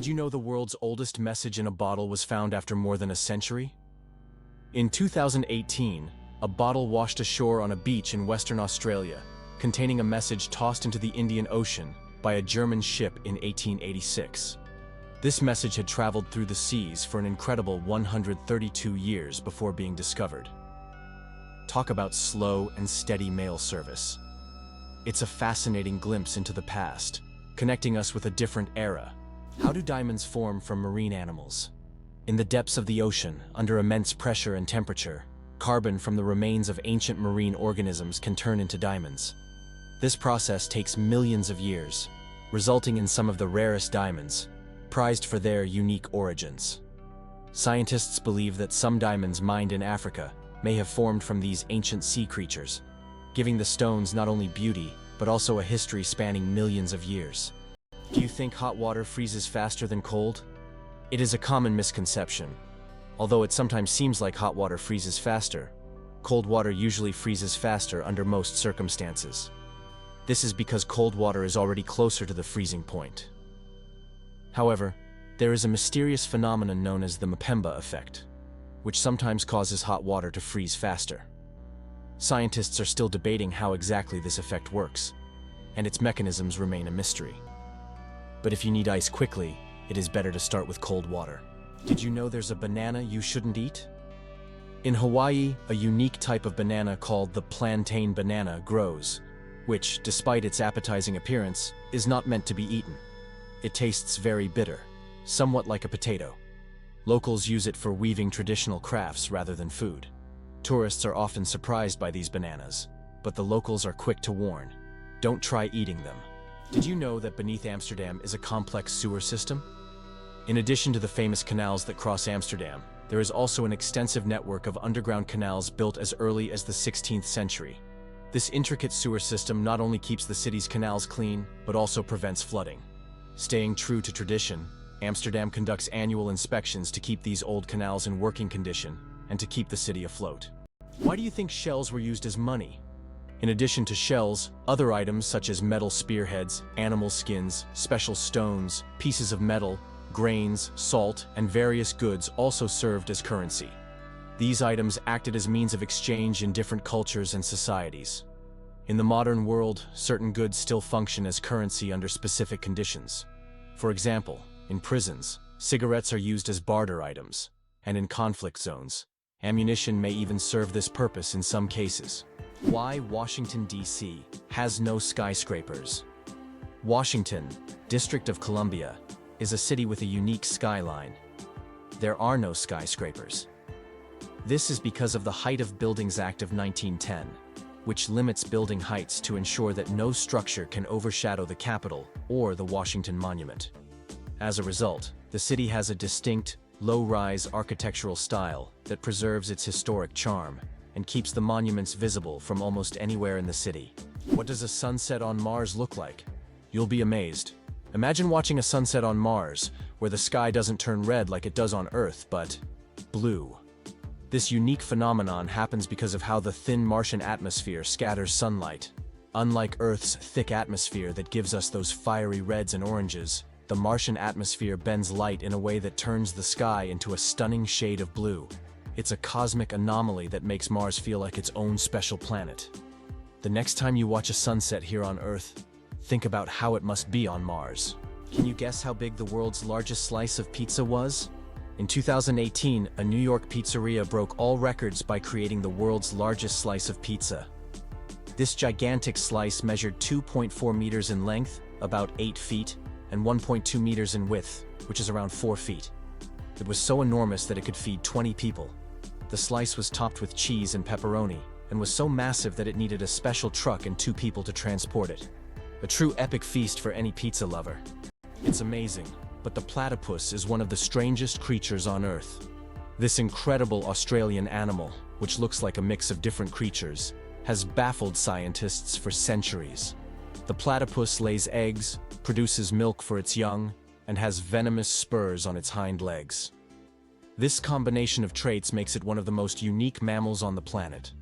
Did you know the world's oldest message in a bottle was found after more than a century? In 2018, a bottle washed ashore on a beach in Western Australia, containing a message tossed into the Indian Ocean by a German ship in 1886. This message had traveled through the seas for an incredible 132 years before being discovered. Talk about slow and steady mail service. It's a fascinating glimpse into the past, connecting us with a different era. How do diamonds form from marine animals? In the depths of the ocean, under immense pressure and temperature, carbon from the remains of ancient marine organisms can turn into diamonds. This process takes millions of years, resulting in some of the rarest diamonds, prized for their unique origins. Scientists believe that some diamonds mined in Africa may have formed from these ancient sea creatures, giving the stones not only beauty, but also a history spanning millions of years. Do you think hot water freezes faster than cold? It is a common misconception. Although it sometimes seems like hot water freezes faster, cold water usually freezes faster under most circumstances. This is because cold water is already closer to the freezing point. However, there is a mysterious phenomenon known as the Mpemba effect, which sometimes causes hot water to freeze faster. Scientists are still debating how exactly this effect works, and its mechanisms remain a mystery. But if you need ice quickly, it is better to start with cold water. Did you know there's a banana you shouldn't eat? In Hawaii, a unique type of banana called the plantain banana grows, which, despite its appetizing appearance, is not meant to be eaten. It tastes very bitter, somewhat like a potato. Locals use it for weaving traditional crafts rather than food. Tourists are often surprised by these bananas, but the locals are quick to warn. Don't try eating them. Did you know that beneath Amsterdam is a complex sewer system? In addition to the famous canals that cross Amsterdam, there is also an extensive network of underground canals built as early as the 16th century. This intricate sewer system not only keeps the city's canals clean, but also prevents flooding. Staying true to tradition, Amsterdam conducts annual inspections to keep these old canals in working condition and to keep the city afloat. Why do you think shells were used as money? In addition to shells, other items such as metal spearheads, animal skins, special stones, pieces of metal, grains, salt, and various goods also served as currency. These items acted as means of exchange in different cultures and societies. In the modern world, certain goods still function as currency under specific conditions. For example, in prisons, cigarettes are used as barter items, and in conflict zones, ammunition may even serve this purpose in some cases. Why Washington, D.C. has no skyscrapers? Washington, District of Columbia, is a city with a unique skyline. There are no skyscrapers. This is because of the Height of Buildings Act of 1910, which limits building heights to ensure that no structure can overshadow the Capitol or the Washington Monument. As a result, the city has a distinct, low-rise architectural style that preserves its historic charm and keeps the monuments visible from almost anywhere in the city. What does a sunset on Mars look like? You'll be amazed. Imagine watching a sunset on Mars, where the sky doesn't turn red like it does on Earth, but blue. This unique phenomenon happens because of how the thin Martian atmosphere scatters sunlight. Unlike Earth's thick atmosphere that gives us those fiery reds and oranges, the Martian atmosphere bends light in a way that turns the sky into a stunning shade of blue. It's a cosmic anomaly that makes Mars feel like its own special planet. The next time you watch a sunset here on Earth, think about how it must be on Mars. Can you guess how big the world's largest slice of pizza was? In 2018, a New York pizzeria broke all records by creating the world's largest slice of pizza. This gigantic slice measured 2.4 meters in length, about 8 feet, and 1.2 meters in width, which is around 4 feet. It was so enormous that it could feed 20 people. The slice was topped with cheese and pepperoni, and was so massive that it needed a special truck and 2 people to transport it. A true epic feast for any pizza lover. It's amazing, but the platypus is one of the strangest creatures on Earth. This incredible Australian animal, which looks like a mix of different creatures, has baffled scientists for centuries. The platypus lays eggs, produces milk for its young, and has venomous spurs on its hind legs. This combination of traits makes it one of the most unique mammals on the planet.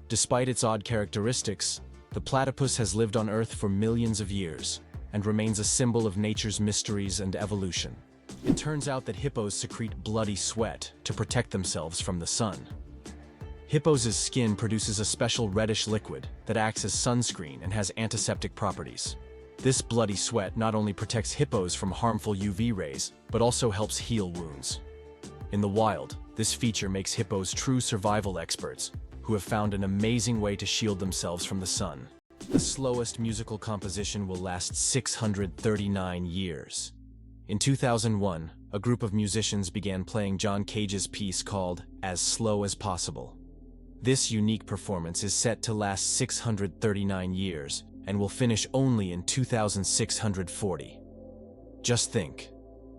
Despite its odd characteristics, the platypus has lived on Earth for millions of years and remains a symbol of nature's mysteries and evolution. It turns out that hippos secrete bloody sweat to protect themselves from the sun. Hippos' skin produces a special reddish liquid that acts as sunscreen and has antiseptic properties. This bloody sweat not only protects hippos from harmful UV rays, but also helps heal wounds. In the wild, this feature makes hippos true survival experts who have found an amazing way to shield themselves from the sun. The slowest musical composition will last 639 years. In 2001, a group of musicians began playing John Cage's piece called As Slow as Possible. This unique performance is set to last 639 years and will finish only in 2640. Just think.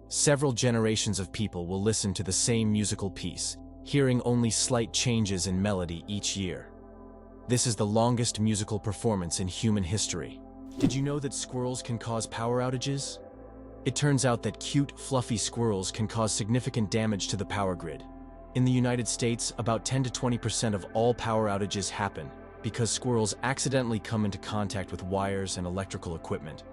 Several generations of people will listen to the same musical piece, hearing only slight changes in melody each year. This is the longest musical performance in human history. Did you know that squirrels can cause power outages? It turns out that cute, fluffy squirrels can cause significant damage to the power grid. In the United States, about 10 to 20% of all power outages happen because squirrels accidentally come into contact with wires and electrical equipment.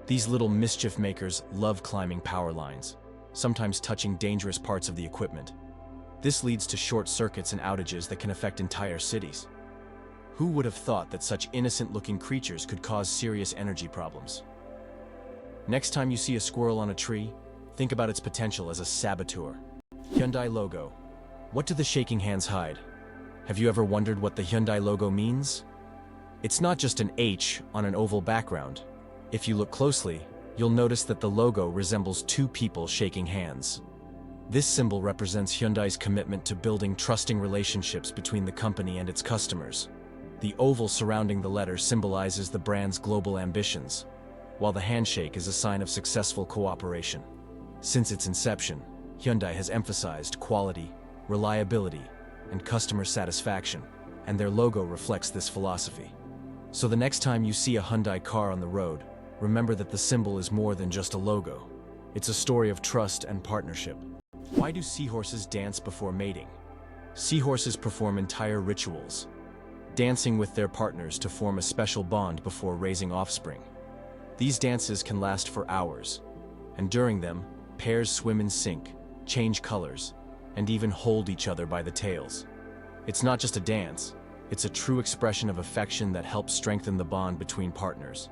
These little mischief makers love climbing power lines, sometimes touching dangerous parts of the equipment. This leads to short circuits and outages that can affect entire cities. Who would have thought that such innocent-looking creatures could cause serious energy problems? Next time you see a squirrel on a tree, think about its potential as a saboteur. Hyundai logo. What do the shaking hands hide? Have you ever wondered what the Hyundai logo means? It's not just an H on an oval background. If you look closely, you'll notice that the logo resembles two people shaking hands. This symbol represents Hyundai's commitment to building trusting relationships between the company and its customers. The oval surrounding the letter symbolizes the brand's global ambitions, while the handshake is a sign of successful cooperation. Since its inception, Hyundai has emphasized quality, reliability, and customer satisfaction, and their logo reflects this philosophy. So the next time you see a Hyundai car on the road, remember that the symbol is more than just a logo. It's a story of trust and partnership. Why do seahorses dance before mating? Seahorses perform entire rituals, dancing with their partners to form a special bond before raising offspring. These dances can last for hours, and during them, pairs swim in sync, change colors, and even hold each other by the tails. It's not just a dance, it's a true expression of affection that helps strengthen the bond between partners.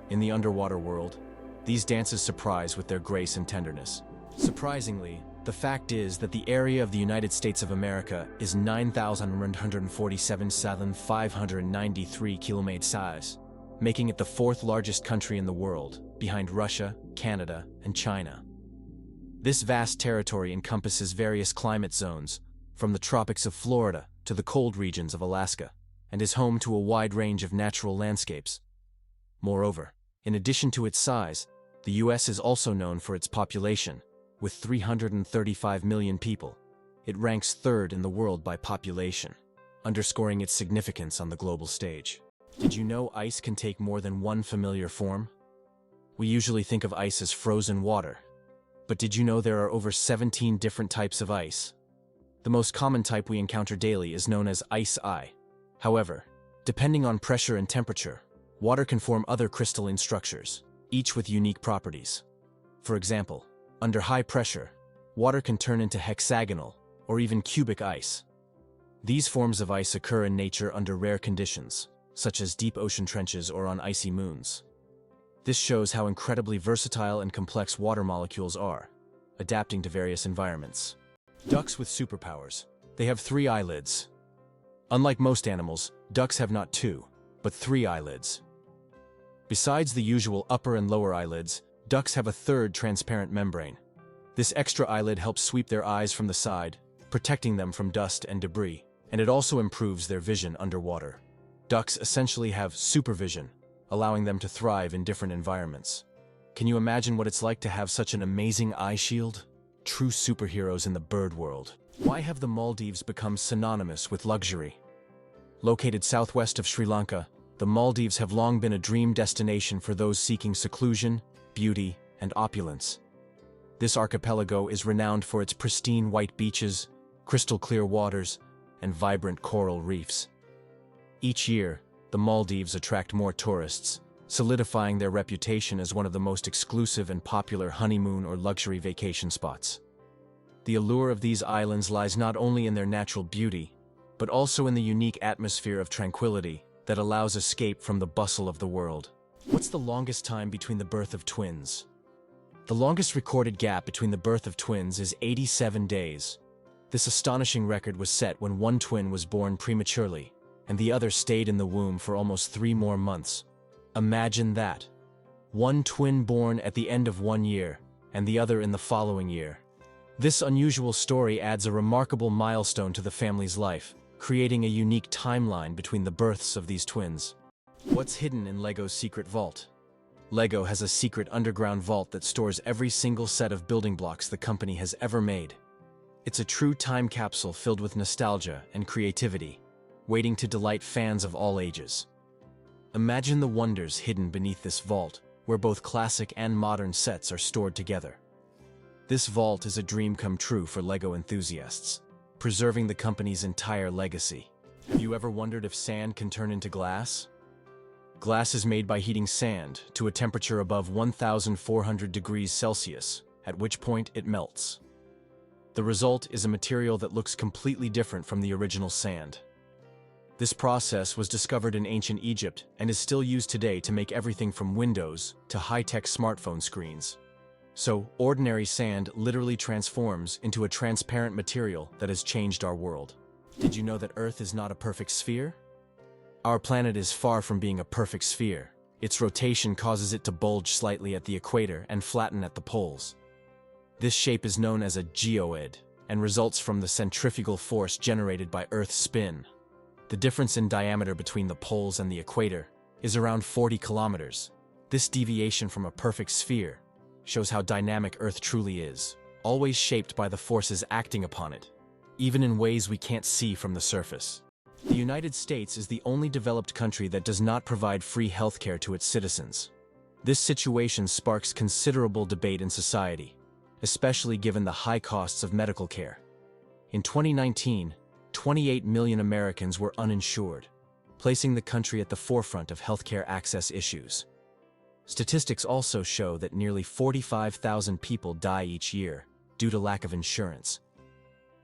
In the underwater world, these dances surprise with their grace and tenderness. Surprisingly, the fact is that the area of the United States of America is 9,147,593 kilometer size, making it the fourth largest country in the world, behind Russia, Canada, and China. This vast territory encompasses various climate zones, from the tropics of Florida to the cold regions of Alaska, and is home to a wide range of natural landscapes. Moreover, in addition to its size, the US is also known for its population. With 335 million people, it ranks third in the world by population, underscoring its significance on the global stage. Did you know ice can take more than one familiar form? We usually think of ice as frozen water, but did you know there are over 17 different types of ice? The most common type we encounter daily is known as ice. However, depending on pressure and temperature, water can form other crystalline structures, each with unique properties. For example, under high pressure, water can turn into hexagonal or even cubic ice. These forms of ice occur in nature under rare conditions, such as deep ocean trenches or on icy moons. This shows how incredibly versatile and complex water molecules are, adapting to various environments. Ducks with superpowers. They have 3 eyelids. Unlike most animals, ducks have not 2, but 3 eyelids. Besides the usual upper and lower eyelids, ducks have a third transparent membrane. This extra eyelid helps sweep their eyes from the side, protecting them from dust and debris, and it also improves their vision underwater. Ducks essentially have supervision, allowing them to thrive in different environments. Can you imagine what it's like to have such an amazing eye shield? True superheroes in the bird world. Why have the Maldives become synonymous with luxury? Located southwest of Sri Lanka, the Maldives have long been a dream destination for those seeking seclusion, beauty, and opulence. This archipelago is renowned for its pristine white beaches, crystal-clear waters, and vibrant coral reefs. Each year, the Maldives attract more tourists, solidifying their reputation as one of the most exclusive and popular honeymoon or luxury vacation spots. The allure of these islands lies not only in their natural beauty, but also in the unique atmosphere of tranquility that allows escape from the bustle of the world. What's the longest time between the birth of twins? The longest recorded gap between the birth of twins is 87 days. This astonishing record was set when one twin was born prematurely, and the other stayed in the womb for almost 3 more months. Imagine that. One twin born at the end of 1 year, and the other in the following year. This unusual story adds a remarkable milestone to the family's life, creating a unique timeline between the births of these twins. What's hidden in LEGO's secret vault? LEGO has a secret underground vault that stores every single set of building blocks the company has ever made. It's a true time capsule filled with nostalgia and creativity, waiting to delight fans of all ages. Imagine the wonders hidden beneath this vault, where both classic and modern sets are stored together. This vault is a dream come true for LEGO enthusiasts, preserving the company's entire legacy. Have you ever wondered if sand can turn into glass? Glass is made by heating sand to a temperature above 1,400 degrees Celsius, at which point it melts. The result is a material that looks completely different from the original sand. This process was discovered in ancient Egypt and is still used today to make everything from windows to high-tech smartphone screens. So, ordinary sand literally transforms into a transparent material that has changed our world. Did you know that Earth is not a perfect sphere? Our planet is far from being a perfect sphere. Its rotation causes it to bulge slightly at the equator and flatten at the poles. This shape is known as a geoid and results from the centrifugal force generated by Earth's spin. The difference in diameter between the poles and the equator is around 40 kilometers. This deviation from a perfect sphere shows how dynamic Earth truly is, always shaped by the forces acting upon it, even in ways we can't see from the surface. The United States is the only developed country that does not provide free healthcare to its citizens. This situation sparks considerable debate in society, especially given the high costs of medical care. In 2019, 28 million Americans were uninsured, placing the country at the forefront of healthcare access issues. Statistics also show that nearly 45,000 people die each year due to lack of insurance.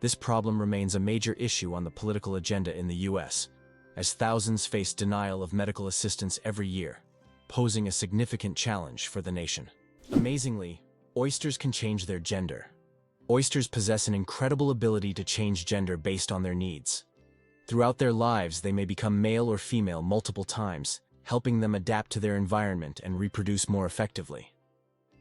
This problem remains a major issue on the political agenda in the US, as thousands face denial of medical assistance every year, posing a significant challenge for the nation. Amazingly, oysters can change their gender. Oysters possess an incredible ability to change gender based on their needs. Throughout their lives, they may become male or female multiple times, helping them adapt to their environment and reproduce more effectively.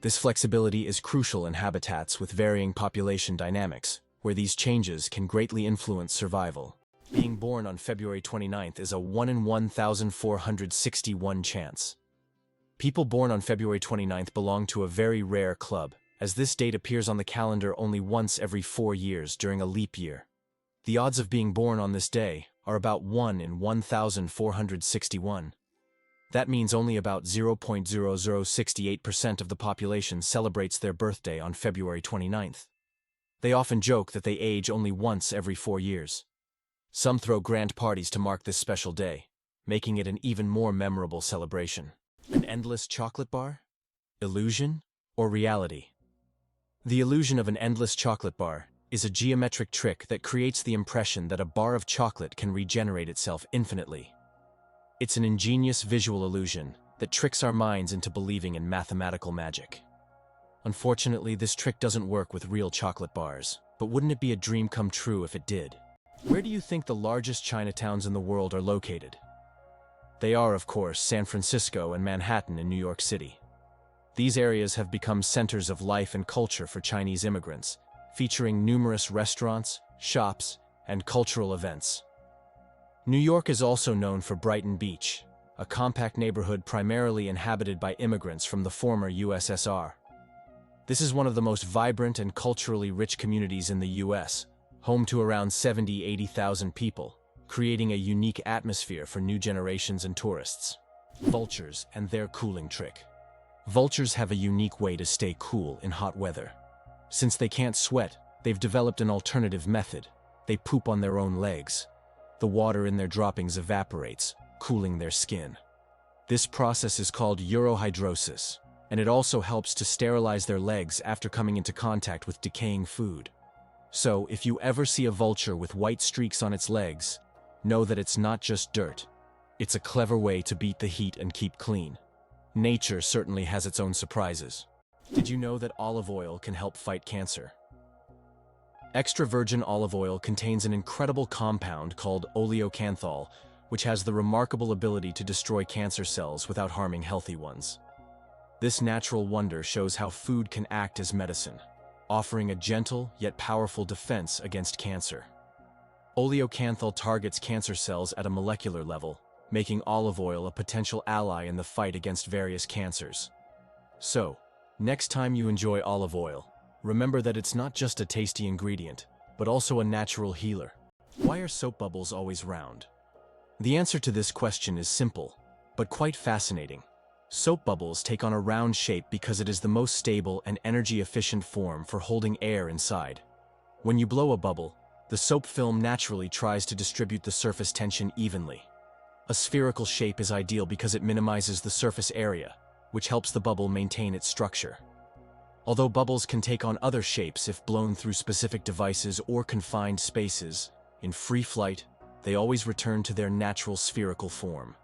This flexibility is crucial in habitats with varying population dynamics, where these changes can greatly influence survival. Being born on February 29th is a 1 in 1,461 chance. People born on February 29th belong to a very rare club, as this date appears on the calendar only once every 4 years during a leap year. The odds of being born on this day are about 1 in 1,461. That means only about 0.0068% of the population celebrates their birthday on February 29th. They often joke that they age only once every 4 years. Some throw grand parties to mark this special day, making it an even more memorable celebration. An endless chocolate bar? Illusion or reality? The illusion of an endless chocolate bar is a geometric trick that creates the impression that a bar of chocolate can regenerate itself infinitely. It's an ingenious visual illusion that tricks our minds into believing in mathematical magic. Unfortunately, this trick doesn't work with real chocolate bars, but wouldn't it be a dream come true if it did? Where do you think the largest Chinatowns in the world are located? They are, of course, San Francisco and Manhattan in New York City. These areas have become centers of life and culture for Chinese immigrants, featuring numerous restaurants, shops, and cultural events. New York is also known for Brighton Beach, a compact neighborhood primarily inhabited by immigrants from the former USSR. This is one of the most vibrant and culturally rich communities in the US, home to around 80,000 people, creating a unique atmosphere for new generations and tourists. Vultures and their cooling trick. Vultures have a unique way to stay cool in hot weather. Since they can't sweat, they've developed an alternative method. They poop on their own legs. The water in their droppings evaporates, cooling their skin. This process is called urohydrosis, and it also helps to sterilize their legs after coming into contact with decaying food. So, if you ever see a vulture with white streaks on its legs, know that it's not just dirt. It's a clever way to beat the heat and keep clean. Nature certainly has its own surprises. Did you know that olive oil can help fight cancer? Extra virgin olive oil contains an incredible compound called oleocanthal, which has the remarkable ability to destroy cancer cells without harming healthy ones. This natural wonder shows how food can act as medicine, offering a gentle yet powerful defense against cancer. Oleocanthal targets cancer cells at a molecular level, making olive oil a potential ally in the fight against various cancers. So, next time you enjoy olive oil, remember that it's not just a tasty ingredient, but also a natural healer. Why are soap bubbles always round? The answer to this question is simple, but quite fascinating. Soap bubbles take on a round shape because it is the most stable and energy-efficient form for holding air inside. When you blow a bubble, the soap film naturally tries to distribute the surface tension evenly. A spherical shape is ideal because it minimizes the surface area, which helps the bubble maintain its structure. Although bubbles can take on other shapes if blown through specific devices or confined spaces, in free flight, they always return to their natural spherical form.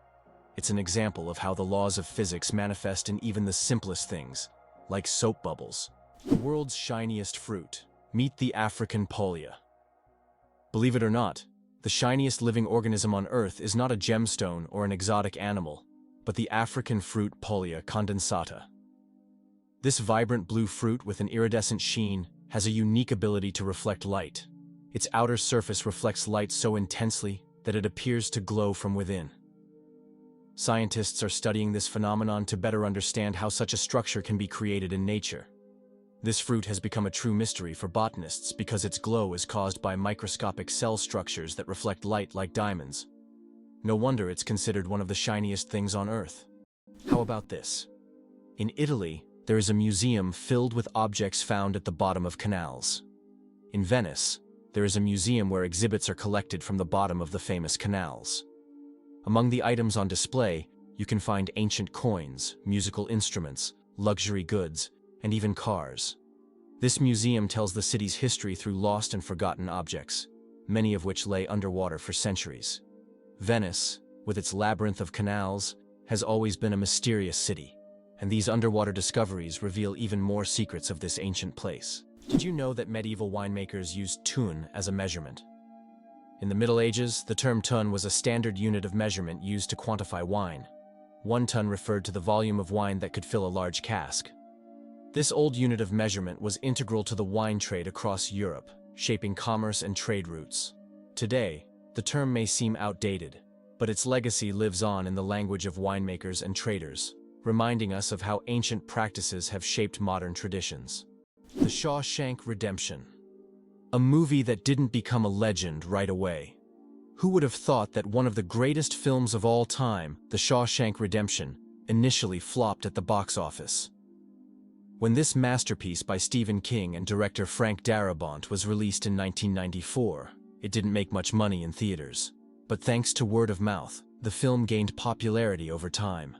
It's an example of how the laws of physics manifest in even the simplest things, like soap bubbles. The world's shiniest fruit. Meet the African pollia. Believe it or not, the shiniest living organism on Earth is not a gemstone or an exotic animal, but the African fruit Pollia condensata. This vibrant blue fruit with an iridescent sheen has a unique ability to reflect light. Its outer surface reflects light so intensely that it appears to glow from within. Scientists are studying this phenomenon to better understand how such a structure can be created in nature. This fruit has become a true mystery for botanists because its glow is caused by microscopic cell structures that reflect light like diamonds. No wonder it's considered one of the shiniest things on Earth. How about this? In Italy, there is a museum filled with objects found at the bottom of canals. In Venice, there is a museum where exhibits are collected from the bottom of the famous canals. Among the items on display, you can find ancient coins, musical instruments, luxury goods, and even cars. This museum tells the city's history through lost and forgotten objects, many of which lay underwater for centuries. Venice, with its labyrinth of canals, has always been a mysterious city, and these underwater discoveries reveal even more secrets of this ancient place. Did you know that medieval winemakers used tun as a measurement? In the Middle Ages, the term tun was a standard unit of measurement used to quantify wine. 1 ton referred to the volume of wine that could fill a large cask. This old unit of measurement was integral to the wine trade across Europe, shaping commerce and trade routes. Today, the term may seem outdated, but its legacy lives on in the language of winemakers and traders, reminding us of how ancient practices have shaped modern traditions. The Shawshank Redemption. A movie that didn't become a legend right away. Who would have thought that one of the greatest films of all time, The Shawshank Redemption, initially flopped at the box office? When this masterpiece by Stephen King and director Frank Darabont was released in 1994, it didn't make much money in theaters. But thanks to word of mouth, the film gained popularity over time.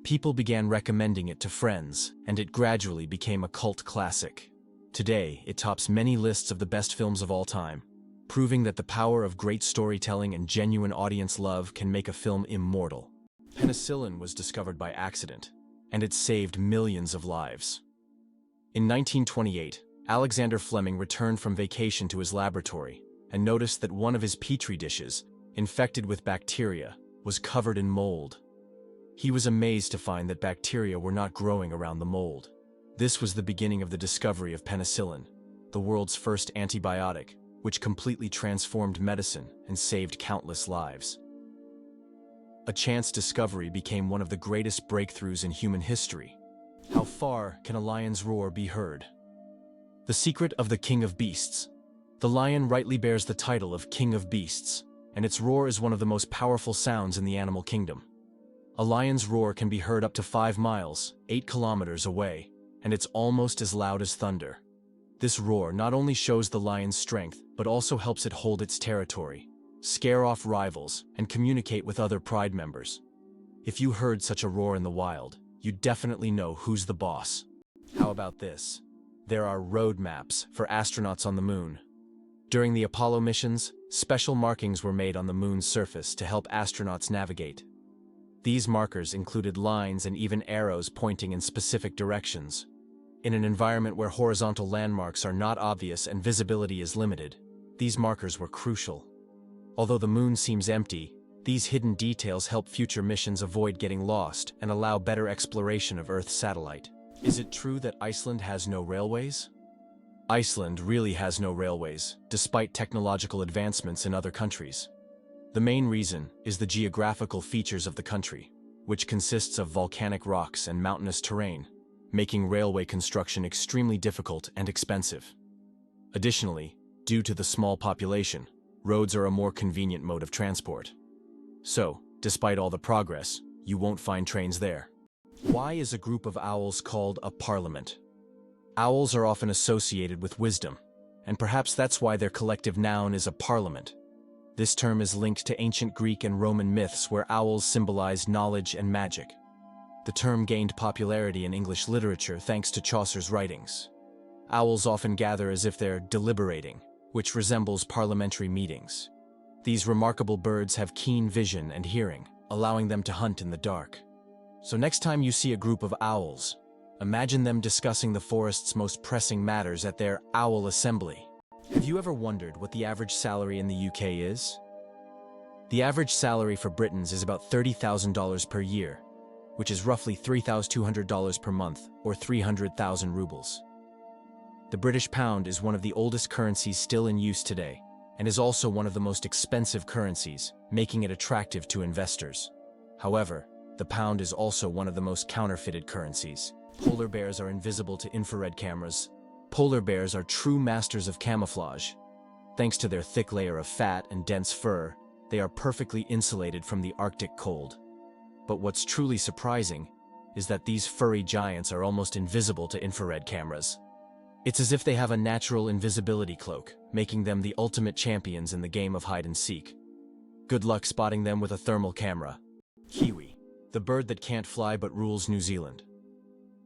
People began recommending it to friends, and it gradually became a cult classic. Today, it tops many lists of the best films of all time, proving that the power of great storytelling and genuine audience love can make a film immortal. Penicillin was discovered by accident, and it saved millions of lives. In 1928, Alexander Fleming returned from vacation to his laboratory and noticed that one of his petri dishes, infected with bacteria, was covered in mold. He was amazed to find that bacteria were not growing around the mold. This was the beginning of the discovery of penicillin, the world's first antibiotic, which completely transformed medicine and saved countless lives. A chance discovery became one of the greatest breakthroughs in human history. How far can a lion's roar be heard? The secret of the King of Beasts. The lion rightly bears the title of King of Beasts, and its roar is one of the most powerful sounds in the animal kingdom. A lion's roar can be heard up to 5 miles, 8 kilometers away, and it's almost as loud as thunder. This roar not only shows the lion's strength, but also helps it hold its territory, scare off rivals, and communicate with other pride members. If you heard such a roar in the wild, you'd definitely know who's the boss. How about this? There are road maps for astronauts on the moon. During the Apollo missions, special markings were made on the moon's surface to help astronauts navigate. These markers included lines and even arrows pointing in specific directions. In an environment where horizontal landmarks are not obvious and visibility is limited, these markers were crucial. Although the moon seems empty, these hidden details help future missions avoid getting lost and allow better exploration of Earth's satellite. Is it true that Iceland has no railways? Iceland really has no railways, despite technological advancements in other countries. The main reason is the geographical features of the country, which consists of volcanic rocks and mountainous terrain, making railway construction extremely difficult and expensive. Additionally, due to the small population, roads are a more convenient mode of transport. So, despite all the progress, you won't find trains there. Why is a group of owls called a parliament? Owls are often associated with wisdom, and perhaps that's why their collective noun is a parliament. This term is linked to ancient Greek and Roman myths where owls symbolize knowledge and magic. The term gained popularity in English literature thanks to Chaucer's writings. Owls often gather as if they're deliberating, which resembles parliamentary meetings. These remarkable birds have keen vision and hearing, allowing them to hunt in the dark. So next time you see a group of owls, imagine them discussing the forest's most pressing matters at their owl assembly. Have you ever wondered what the average salary in the UK is? The average salary for Britons is about $30,000 per year, which is roughly $3,200 per month, or 300,000 rubles. The British pound is one of the oldest currencies still in use today, and is also one of the most expensive currencies, making it attractive to investors. However, the pound is also one of the most counterfeited currencies. Polar bears are invisible to infrared cameras. Polar bears are true masters of camouflage. Thanks to their thick layer of fat and dense fur, they are perfectly insulated from the Arctic cold. But what's truly surprising is that these furry giants are almost invisible to infrared cameras. It's as if they have a natural invisibility cloak, making them the ultimate champions in the game of hide and seek. Good luck spotting them with a thermal camera. Kiwi, the bird that can't fly but rules New Zealand.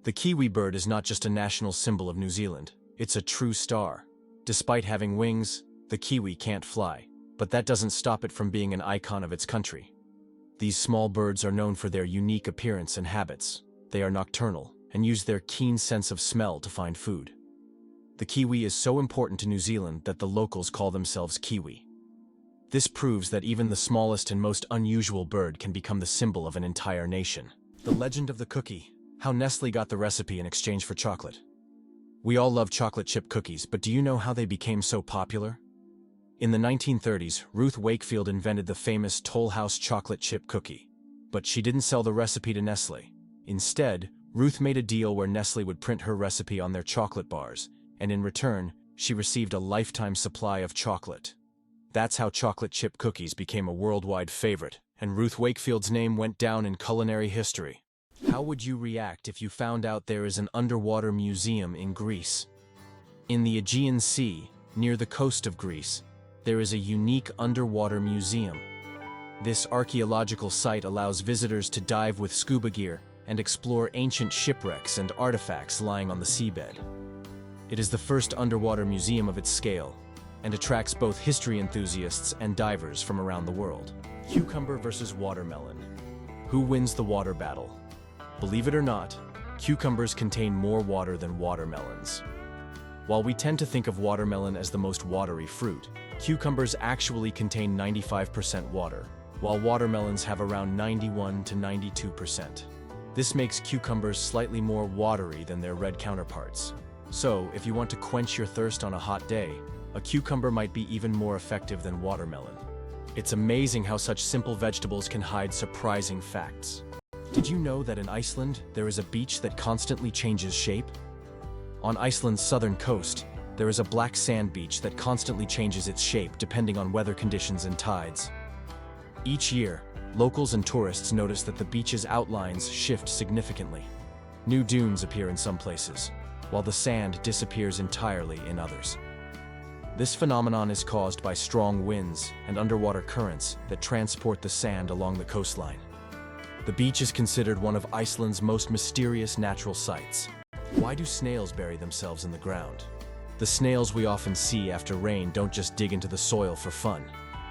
The kiwi bird is not just a national symbol of New Zealand, it's a true star. Despite having wings, the kiwi can't fly, but that doesn't stop it from being an icon of its country. These small birds are known for their unique appearance and habits. They are nocturnal and use their keen sense of smell to find food. The kiwi is so important to New Zealand that the locals call themselves kiwi. This proves that even the smallest and most unusual bird can become the symbol of an entire nation. The legend of the cookie. How Nestle got the recipe in exchange for chocolate. We all love chocolate chip cookies, but do you know how they became so popular? In the 1930s, Ruth Wakefield invented the famous Toll House chocolate chip cookie. But she didn't sell the recipe to Nestle. Instead, Ruth made a deal where Nestle would print her recipe on their chocolate bars, and in return, she received a lifetime supply of chocolate. That's how chocolate chip cookies became a worldwide favorite, and Ruth Wakefield's name went down in culinary history. How would you react if you found out there is an underwater museum in Greece? In the Aegean Sea, near the coast of Greece, there is a unique underwater museum. This archaeological site allows visitors to dive with scuba gear and explore ancient shipwrecks and artifacts lying on the seabed. It is the first underwater museum of its scale, and attracts both history enthusiasts and divers from around the world. Cucumber versus watermelon. Who wins the water battle? Believe it or not, cucumbers contain more water than watermelons. While we tend to think of watermelon as the most watery fruit, cucumbers actually contain 95% water, while watermelons have around 91 to 92%. This makes cucumbers slightly more watery than their red counterparts. So, if you want to quench your thirst on a hot day, a cucumber might be even more effective than watermelon. It's amazing how such simple vegetables can hide surprising facts. Did you know that in Iceland, there is a beach that constantly changes shape? On Iceland's southern coast, there is a black sand beach that constantly changes its shape depending on weather conditions and tides. Each year, locals and tourists notice that the beach's outlines shift significantly. New dunes appear in some places, while the sand disappears entirely in others. This phenomenon is caused by strong winds and underwater currents that transport the sand along the coastline. The beach is considered one of Iceland's most mysterious natural sights. Why do snails bury themselves in the ground? The snails we often see after rain don't just dig into the soil for fun.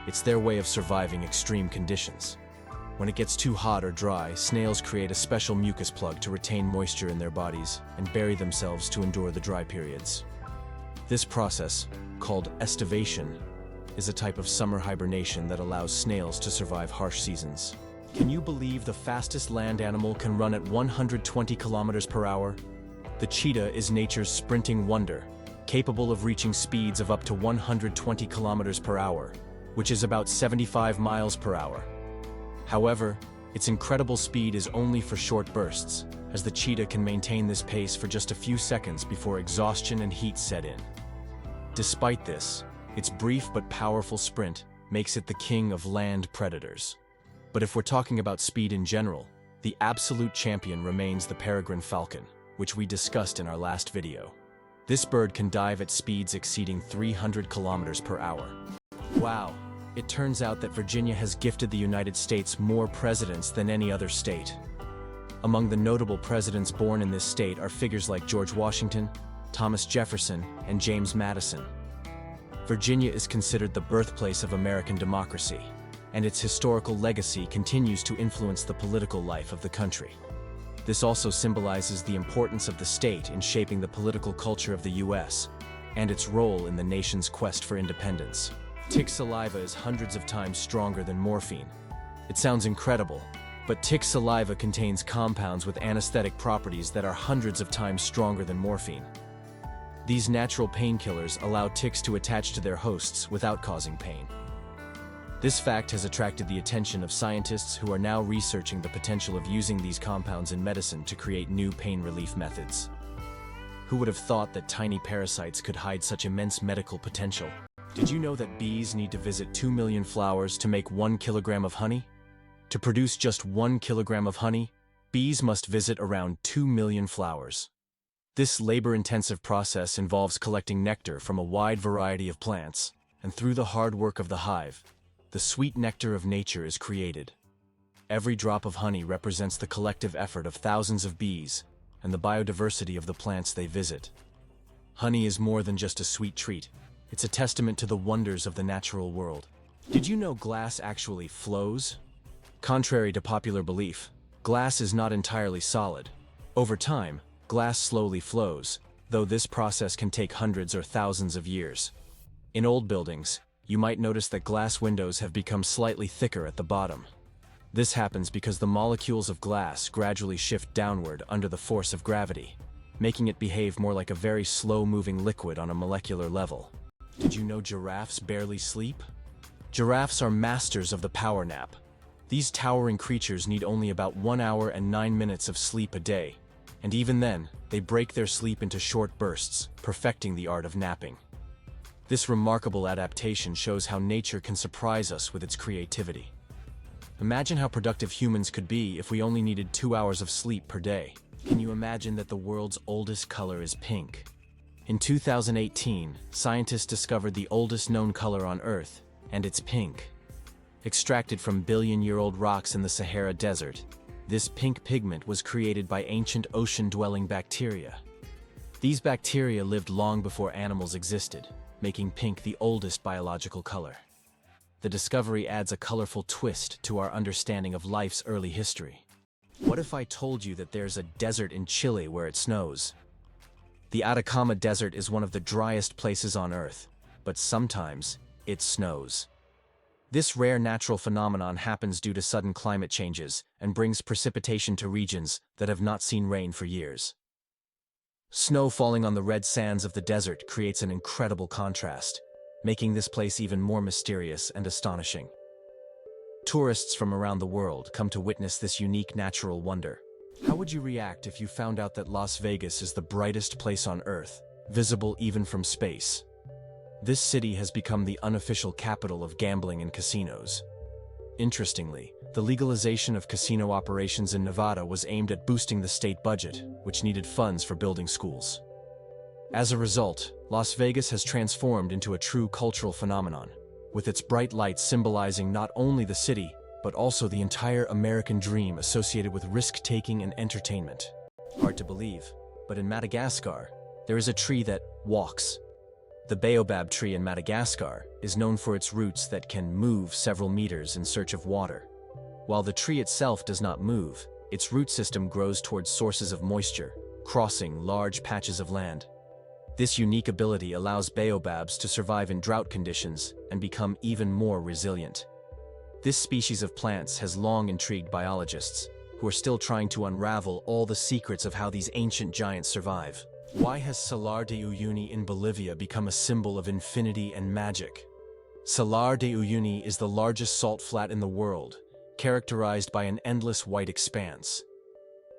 It's their way of surviving extreme conditions. When it gets too hot or dry, snails create a special mucus plug to retain moisture in their bodies and bury themselves to endure the dry periods. This process, called estivation, is a type of summer hibernation that allows snails to survive harsh seasons. Can you believe the fastest land animal can run at 120 kilometers per hour? The cheetah is nature's sprinting wonder, capable of reaching speeds of up to 120 kilometers per hour, which is about 75 miles per hour. However, its incredible speed is only for short bursts, as the cheetah can maintain this pace for just a few seconds before exhaustion and heat set in. Despite this, its brief but powerful sprint makes it the king of land predators. But if we're talking about speed in general, the absolute champion remains the peregrine falcon, which we discussed in our last video. This bird can dive at speeds exceeding 300 kilometers per hour. Wow, it turns out that Virginia has gifted the United States more presidents than any other state. Among the notable presidents born in this state are figures like George Washington, Thomas Jefferson, and James Madison. Virginia is considered the birthplace of American democracy, and its historical legacy continues to influence the political life of the country. This also symbolizes the importance of the state in shaping the political culture of the U.S. and its role in the nation's quest for independence. Tick saliva is hundreds of times stronger than morphine. It sounds incredible, but tick saliva contains compounds with anesthetic properties that are hundreds of times stronger than morphine. These natural painkillers allow ticks to attach to their hosts without causing pain. This fact has attracted the attention of scientists who are now researching the potential of using these compounds in medicine to create new pain relief methods. Who would have thought that tiny parasites could hide such immense medical potential? Did you know that bees need to visit 2 million flowers to make 1 kilogram of honey? To produce just 1 kilogram of honey, bees must visit around 2 million flowers. This labor-intensive process involves collecting nectar from a wide variety of plants, and through the hard work of the hive, the sweet nectar of nature is created. Every drop of honey represents the collective effort of thousands of bees and the biodiversity of the plants they visit. Honey is more than just a sweet treat. It's a testament to the wonders of the natural world. Did you know glass actually flows? Contrary to popular belief, glass is not entirely solid. Over time, glass slowly flows, though this process can take hundreds or thousands of years. In old buildings, you might notice that glass windows have become slightly thicker at the bottom. This happens because the molecules of glass gradually shift downward under the force of gravity, making it behave more like a very slow-moving liquid on a molecular level. Did you know giraffes barely sleep? Giraffes are masters of the power nap. These towering creatures need only about 1 hour and 9 minutes of sleep a day, and even then, they break their sleep into short bursts, perfecting the art of napping. This remarkable adaptation shows how nature can surprise us with its creativity. Imagine how productive humans could be if we only needed 2 hours of sleep per day. Can you imagine that the world's oldest color is pink? In 2018, scientists discovered the oldest known color on Earth, and it's pink. Extracted from billion-year-old rocks in the Sahara Desert, this pink pigment was created by ancient ocean-dwelling bacteria. These bacteria lived long before animals existed, making pink the oldest biological color. The discovery adds a colorful twist to our understanding of life's early history. What if I told you that there's a desert in Chile where it snows? The Atacama Desert is one of the driest places on Earth, but sometimes it snows. This rare natural phenomenon happens due to sudden climate changes and brings precipitation to regions that have not seen rain for years. Snow falling on the red sands of the desert creates an incredible contrast, making this place even more mysterious and astonishing. Tourists from around the world come to witness this unique natural wonder. How would you react if you found out that Las Vegas is the brightest place on Earth, visible even from space? This city has become the unofficial capital of gambling and casinos. Interestingly, the legalization of casino operations in Nevada was aimed at boosting the state budget, which needed funds for building schools. As a result, Las Vegas has transformed into a true cultural phenomenon, with its bright lights symbolizing not only the city, but also the entire American dream associated with risk-taking and entertainment. Hard to believe, but in Madagascar, there is a tree that walks. The baobab tree in Madagascar is known for its roots that can move several meters in search of water. While the tree itself does not move, its root system grows towards sources of moisture, crossing large patches of land. This unique ability allows baobabs to survive in drought conditions and become even more resilient. This species of plants has long intrigued biologists, who are still trying to unravel all the secrets of how these ancient giants survive. Why has Salar de Uyuni in Bolivia become a symbol of infinity and magic? Salar de Uyuni is the largest salt flat in the world, characterized by an endless white expanse.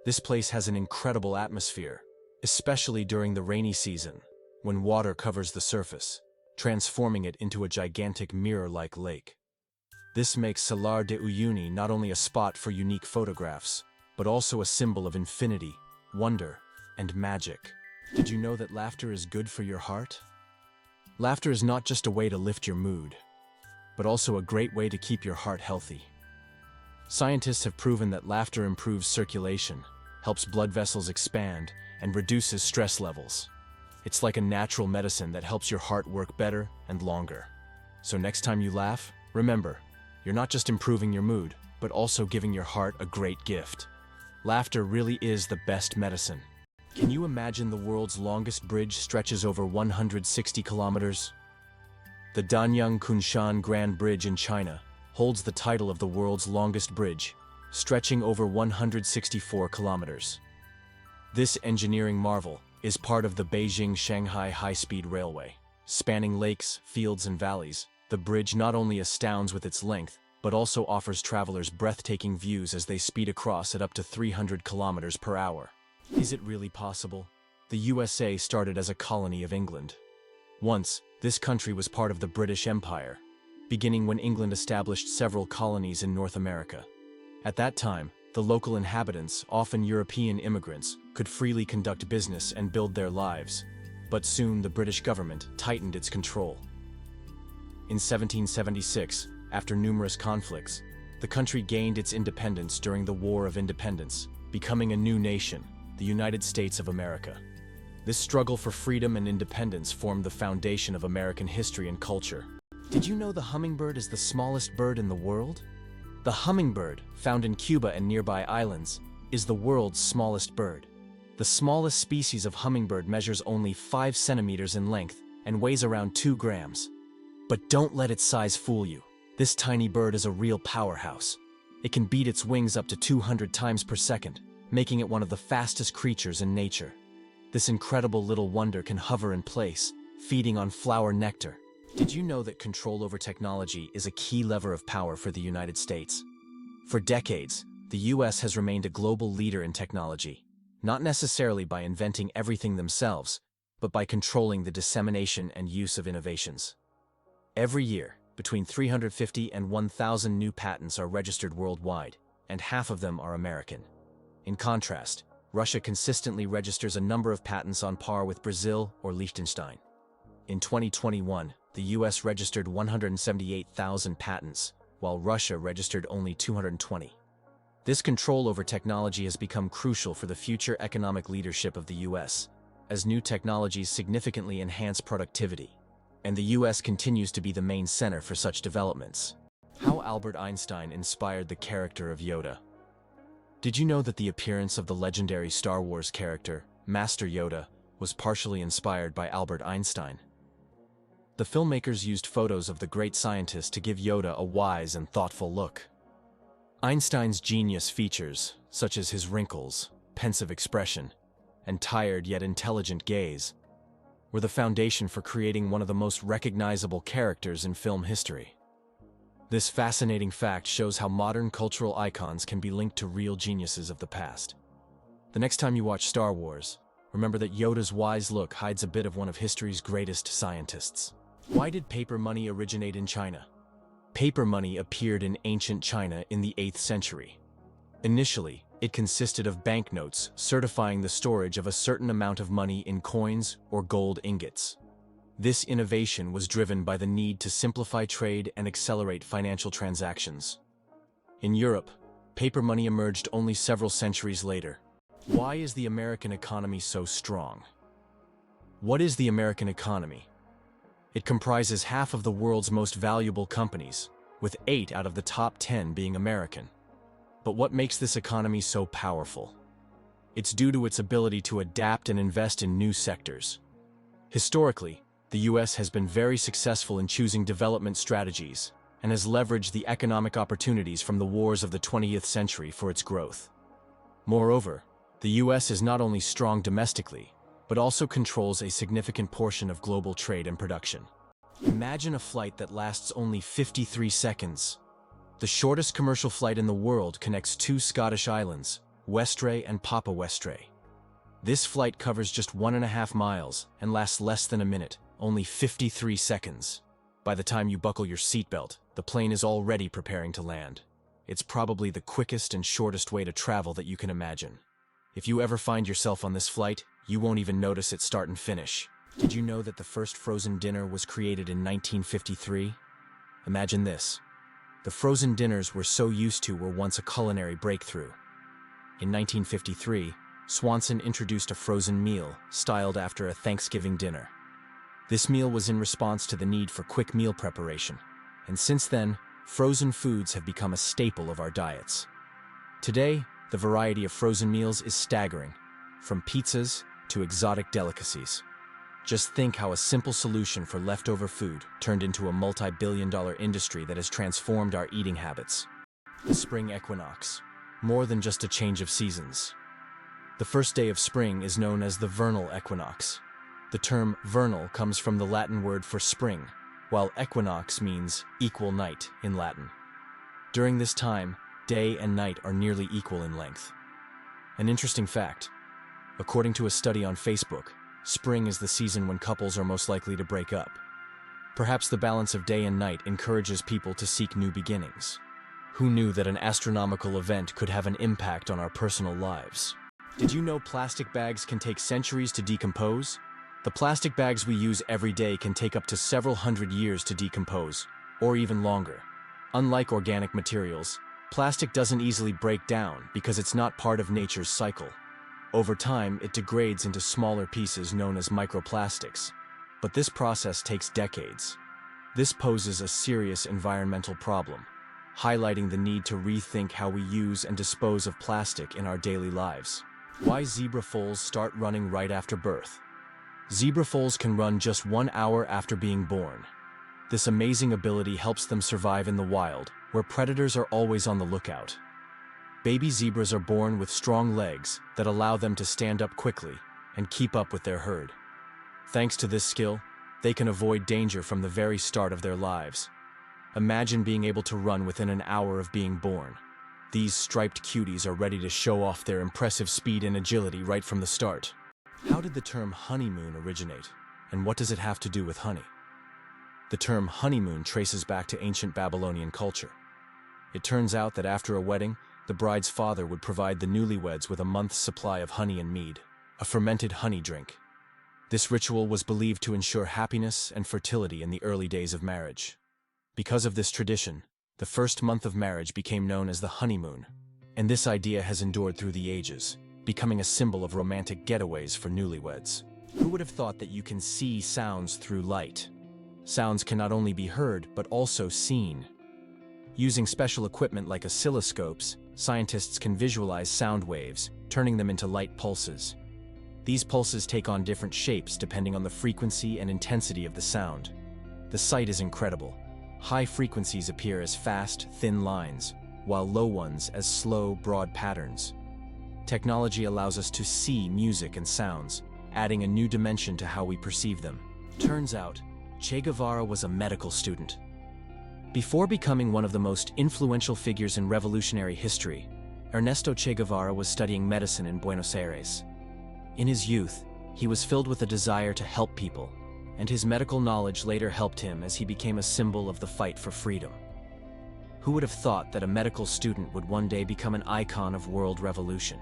This place has an incredible atmosphere, especially during the rainy season, when water covers the surface, transforming it into a gigantic mirror-like lake. This makes Salar de Uyuni not only a spot for unique photographs, but also a symbol of infinity, wonder, and magic. Did you know that laughter is good for your heart? Laughter is not just a way to lift your mood, but also a great way to keep your heart healthy. Scientists have proven that laughter improves circulation, helps blood vessels expand, and reduces stress levels. It's like a natural medicine that helps your heart work better and longer. So next time you laugh, remember, you're not just improving your mood, but also giving your heart a great gift. Laughter really is the best medicine. Can you imagine the world's longest bridge stretches over 160 kilometers? The Danyang Kunshan Grand Bridge in China holds the title of the world's longest bridge, stretching over 164 kilometers. This engineering marvel is part of the Beijing-Shanghai high-speed railway. Spanning lakes, fields, and valleys, the bridge not only astounds with its length, but also offers travelers breathtaking views as they speed across at up to 300 kilometers per hour. Is it really possible? The USA started as a colony of England. Once, this country was part of the British Empire, beginning when England established several colonies in North America. At that time, the local inhabitants, often European immigrants, could freely conduct business and build their lives. But soon the British government tightened its control. In 1776, after numerous conflicts, the country gained its independence during the War of Independence, becoming a new nation, the United States of America. This struggle for freedom and independence formed the foundation of American history and culture. Did you know the hummingbird is the smallest bird in the world? The hummingbird, found in Cuba and nearby islands, is the world's smallest bird. The smallest species of hummingbird measures only 5 centimeters in length and weighs around 2 grams. But don't let its size fool you. This tiny bird is a real powerhouse. It can beat its wings up to 200 times per second, making it one of the fastest creatures in nature. This incredible little wonder can hover in place, feeding on flower nectar. Did you know that control over technology is a key lever of power for the United States? For decades, the US has remained a global leader in technology, not necessarily by inventing everything themselves, but by controlling the dissemination and use of innovations. Every year, between 350 and 1,000 new patents are registered worldwide, and half of them are American. In contrast, Russia consistently registers a number of patents on par with Brazil or Liechtenstein. In 2021, the US registered 178,000 patents, while Russia registered only 220. This control over technology has become crucial for the future economic leadership of the US, as new technologies significantly enhance productivity, and the US continues to be the main center for such developments. How Albert Einstein inspired the character of Yoda. Did you know that the appearance of the legendary Star Wars character, Master Yoda, was partially inspired by Albert Einstein? The filmmakers used photos of the great scientist to give Yoda a wise and thoughtful look. Einstein's genius features, such as his wrinkles, pensive expression, and tired yet intelligent gaze, were the foundation for creating one of the most recognizable characters in film history. This fascinating fact shows how modern cultural icons can be linked to real geniuses of the past. The next time you watch Star Wars, remember that Yoda's wise look hides a bit of one of history's greatest scientists. Why did paper money originate in China? Paper money appeared in ancient China in the 8th century. Initially, it consisted of banknotes certifying the storage of a certain amount of money in coins or gold ingots. This innovation was driven by the need to simplify trade and accelerate financial transactions. In Europe, paper money emerged only several centuries later. Why is the American economy so strong? What is the American economy? It comprises half of the world's most valuable companies, with 8 out of the top 10 being American. But what makes this economy so powerful? It's due to its ability to adapt and invest in new sectors. Historically, the US has been very successful in choosing development strategies and has leveraged the economic opportunities from the wars of the 20th century for its growth. Moreover, the US is not only strong domestically, but also controls a significant portion of global trade and production. Imagine a flight that lasts only 53 seconds. The shortest commercial flight in the world connects 2 Scottish islands, Westray and Papa Westray. This flight covers just 1.5 miles and lasts less than a minute, only 53 seconds. By the time you buckle your seatbelt, the plane is already preparing to land. It's probably the quickest and shortest way to travel that you can imagine. If you ever find yourself on this flight, you won't even notice it start and finish. Did you know that the first frozen dinner was created in 1953? Imagine this. The frozen dinners we're so used to were once a culinary breakthrough. In 1953, Swanson introduced a frozen meal, styled after a Thanksgiving dinner. This meal was in response to the need for quick meal preparation, and since then, frozen foods have become a staple of our diets. Today, the variety of frozen meals is staggering, from pizzas to exotic delicacies. Just think how a simple solution for leftover food turned into a multi-billion-dollar industry that has transformed our eating habits. The Spring Equinox, more than just a change of seasons. The first day of spring is known as the vernal equinox. The term vernal comes from the Latin word for spring, while equinox means equal night in Latin. During this time, day and night are nearly equal in length. An interesting fact: according to a study on Facebook, spring is the season when couples are most likely to break up. Perhaps the balance of day and night encourages people to seek new beginnings. Who knew that an astronomical event could have an impact on our personal lives? Did you know plastic bags can take centuries to decompose? The plastic bags we use every day can take up to several hundred years to decompose, or even longer. Unlike organic materials, plastic doesn't easily break down because it's not part of nature's cycle. Over time, it degrades into smaller pieces known as microplastics. But this process takes decades. This poses a serious environmental problem, highlighting the need to rethink how we use and dispose of plastic in our daily lives. Why zebra foals start running right after birth? Zebra foals can run just 1 hour after being born. This amazing ability helps them survive in the wild, where predators are always on the lookout. Baby zebras are born with strong legs that allow them to stand up quickly and keep up with their herd. Thanks to this skill, they can avoid danger from the very start of their lives. Imagine being able to run within an hour of being born. These striped cuties are ready to show off their impressive speed and agility right from the start. How did the term honeymoon originate, and what does it have to do with honey? The term honeymoon traces back to ancient Babylonian culture. It turns out that after a wedding, the bride's father would provide the newlyweds with a month's supply of honey and mead, a fermented honey drink. This ritual was believed to ensure happiness and fertility in the early days of marriage. Because of this tradition, the first month of marriage became known as the honeymoon, and this idea has endured through the ages, becoming a symbol of romantic getaways for newlyweds. Who would have thought that you can see sounds through light? Sounds can not only be heard, but also seen. Using special equipment like oscilloscopes, scientists can visualize sound waves, turning them into light pulses. These pulses take on different shapes depending on the frequency and intensity of the sound. The sight is incredible. High frequencies appear as fast, thin lines, while low ones as slow, broad patterns. Technology allows us to see music and sounds, adding a new dimension to how we perceive them. Turns out, Che Guevara was a medical student. Before becoming one of the most influential figures in revolutionary history, Ernesto Che Guevara was studying medicine in Buenos Aires. In his youth, he was filled with a desire to help people, and his medical knowledge later helped him as he became a symbol of the fight for freedom. Who would have thought that a medical student would one day become an icon of world revolution?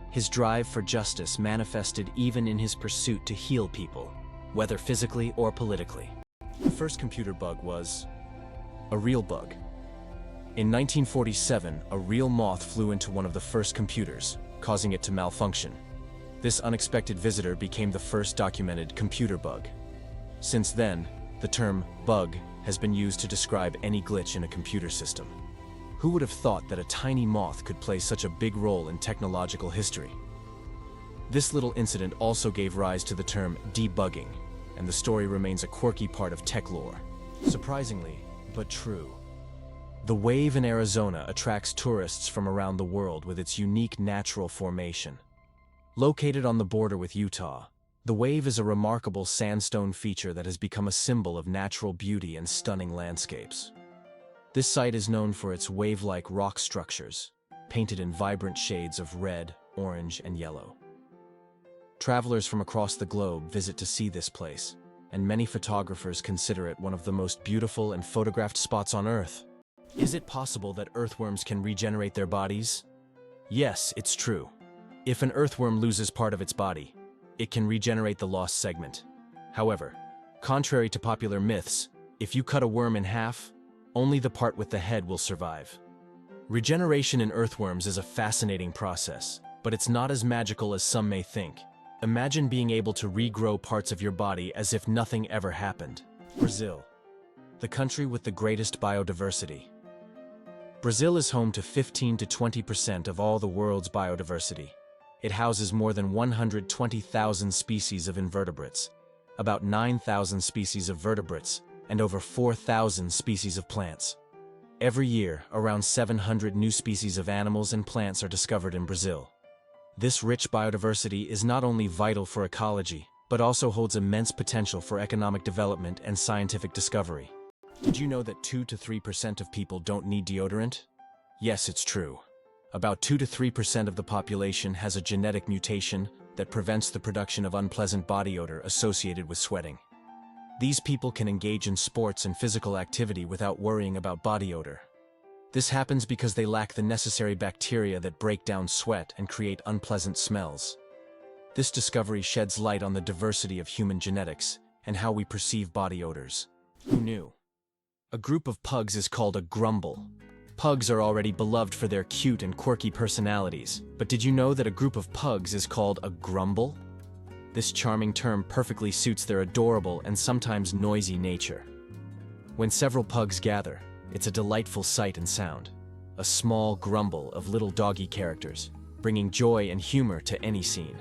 His drive for justice manifested even in his pursuit to heal people, whether physically or politically. The first computer bug was a real bug. In 1947, a real moth flew into one of the first computers, causing it to malfunction. This unexpected visitor became the first documented computer bug. Since then, the term bug has been used to describe any glitch in a computer system. Who would have thought that a tiny moth could play such a big role in technological history? This little incident also gave rise to the term debugging, and the story remains a quirky part of tech lore. Surprisingly, but true. The wave in Arizona attracts tourists from around the world with its unique natural formation. Located on the border with Utah, the wave is a remarkable sandstone feature that has become a symbol of natural beauty and stunning landscapes. This site is known for its wave-like rock structures, painted in vibrant shades of red, orange, and yellow. Travelers from across the globe visit to see this place, and many photographers consider it one of the most beautiful and photographed spots on Earth. Is it possible that earthworms can regenerate their bodies? Yes, it's true. If an earthworm loses part of its body, it can regenerate the lost segment. However, contrary to popular myths, if you cut a worm in half, only the part with the head will survive. Regeneration in earthworms is a fascinating process, but it's not as magical as some may think. Imagine being able to regrow parts of your body as if nothing ever happened. Brazil, the country with the greatest biodiversity. Brazil is home to 15 to 20% of all the world's biodiversity. It houses more than 120,000 species of invertebrates, about 9,000 species of vertebrates, and over 4,000 species of plants. Every year, around 700 new species of animals and plants are discovered in Brazil. This rich biodiversity is not only vital for ecology, but also holds immense potential for economic development and scientific discovery. Did you know that 2 to 3% of people don't need deodorant? Yes, it's true. About 2 to 3% of the population has a genetic mutation that prevents the production of unpleasant body odor associated with sweating. These people can engage in sports and physical activity without worrying about body odor. This happens because they lack the necessary bacteria that break down sweat and create unpleasant smells. This discovery sheds light on the diversity of human genetics and how we perceive body odors. Who knew? A group of pugs is called a grumble. Pugs are already beloved for their cute and quirky personalities, but did you know that a group of pugs is called a grumble? This charming term perfectly suits their adorable and sometimes noisy nature. When several pugs gather, it's a delightful sight and sound. A small grumble of little doggy characters, bringing joy and humor to any scene.